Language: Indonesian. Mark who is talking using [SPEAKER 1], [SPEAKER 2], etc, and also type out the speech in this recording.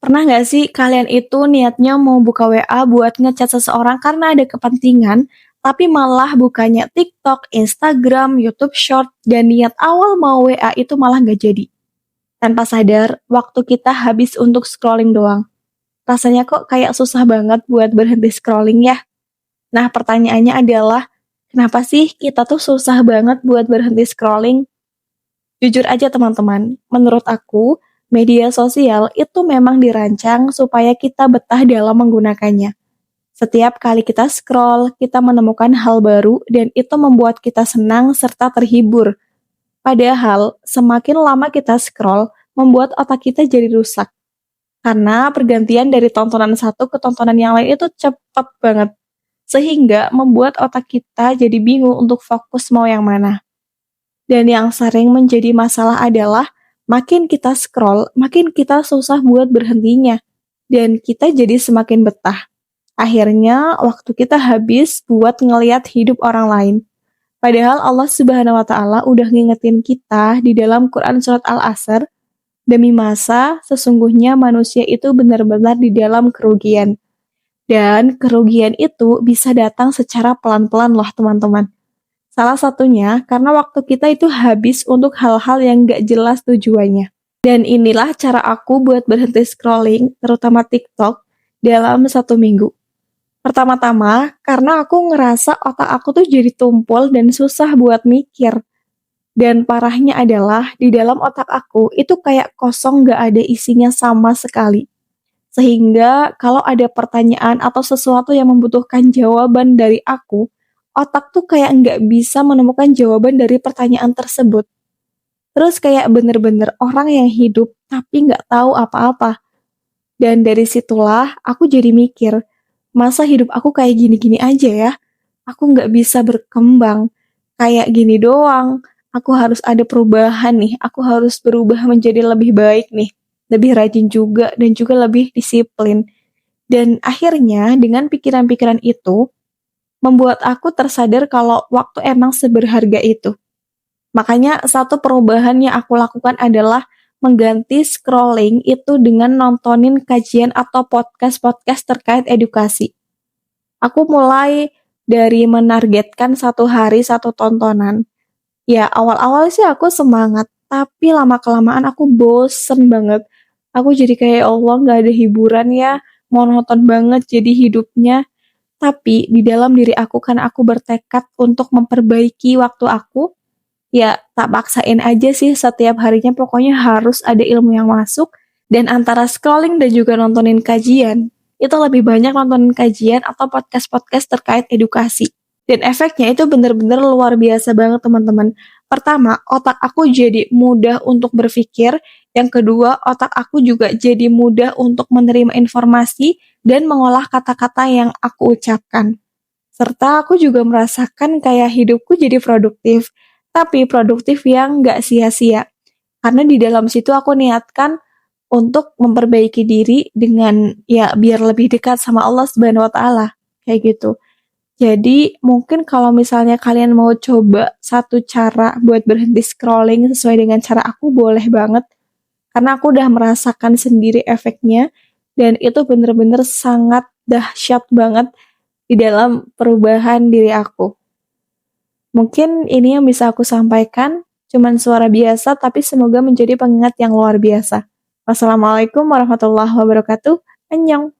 [SPEAKER 1] Pernah nggak sih kalian itu niatnya mau buka WA buat ngechat seseorang karena ada kepentingan, tapi malah bukanya TikTok, Instagram, YouTube Short, dan niat awal mau WA itu malah nggak jadi. Tanpa sadar, waktu kita habis untuk scrolling doang. Rasanya kok kayak susah banget buat berhenti scrolling ya? Nah, pertanyaannya adalah, kenapa sih kita tuh susah banget buat berhenti scrolling? Jujur aja teman-teman, menurut aku, media sosial itu memang dirancang supaya kita betah dalam menggunakannya. Setiap kali kita scroll, kita menemukan hal baru dan itu membuat kita senang serta terhibur. Padahal, semakin lama kita scroll, membuat otak kita jadi rusak. Karena pergantian dari tontonan satu ke tontonan yang lain itu cepat banget. Sehingga membuat otak kita jadi bingung untuk fokus mau yang mana. Dan yang sering menjadi masalah adalah makin kita scroll, makin kita susah buat berhentinya. Dan kita jadi semakin betah. Akhirnya waktu kita habis buat ngeliat hidup orang lain. Padahal Allah Subhanahu wa taala udah ngingetin kita di dalam Quran surat Al-Asr, demi masa sesungguhnya manusia itu benar-benar di dalam kerugian. Dan kerugian itu bisa datang secara pelan-pelan loh teman-teman. Salah satunya karena waktu kita itu habis untuk hal-hal yang gak jelas tujuannya. Dan inilah cara aku buat berhenti scrolling, terutama TikTok, dalam 1 minggu. Pertama-tama, karena aku ngerasa otak aku tuh jadi tumpul dan susah buat mikir. Dan parahnya adalah, di dalam otak aku itu kayak kosong gak ada isinya sama sekali. Sehingga kalau ada pertanyaan atau sesuatu yang membutuhkan jawaban dari aku, otak tuh kayak nggak bisa menemukan jawaban dari pertanyaan tersebut. Terus kayak bener-bener orang yang hidup tapi nggak tahu apa-apa. Dan dari situlah aku jadi mikir, masa hidup aku kayak gini-gini aja ya? Aku nggak bisa berkembang. Kayak gini doang. Aku harus ada perubahan nih. Aku harus berubah menjadi lebih baik nih. Lebih rajin juga dan juga lebih disiplin. Dan akhirnya dengan pikiran-pikiran itu, membuat aku tersadar kalau waktu emang seberharga itu. Makanya satu perubahan yang aku lakukan adalah mengganti scrolling itu dengan nontonin kajian atau podcast-podcast terkait edukasi. Aku mulai dari menargetkan 1 hari 1 tontonan. Ya awal-awal sih aku semangat, tapi lama-kelamaan aku bosen banget. Aku jadi kayak "Ya Allah gak ada hiburan ya, monoton banget jadi hidupnya." Tapi di dalam diri aku kan aku bertekad untuk memperbaiki waktu aku, ya tak paksain aja sih setiap harinya pokoknya harus ada ilmu yang masuk, dan antara scrolling dan juga nontonin kajian, itu lebih banyak nontonin kajian atau podcast-podcast terkait edukasi. Dan efeknya itu bener-bener luar biasa banget teman-teman. Pertama, otak aku jadi mudah untuk berpikir. Yang kedua, otak aku juga jadi mudah untuk menerima informasi dan mengolah kata-kata yang aku ucapkan. Serta aku juga merasakan kayak hidupku jadi produktif, tapi produktif yang nggak sia-sia. Karena di dalam situ aku niatkan untuk memperbaiki diri dengan ya biar lebih dekat sama Allah Subhanahu wa taala. Kayak gitu. Jadi mungkin kalau misalnya kalian mau coba satu cara buat berhenti scrolling sesuai dengan cara aku boleh banget. Karena aku udah merasakan sendiri efeknya dan itu bener-bener sangat dahsyat banget di dalam perubahan diri aku. Mungkin ini yang bisa aku sampaikan, cuman suara biasa tapi semoga menjadi pengingat yang luar biasa. Wassalamualaikum warahmatullahi wabarakatuh. Annyeong.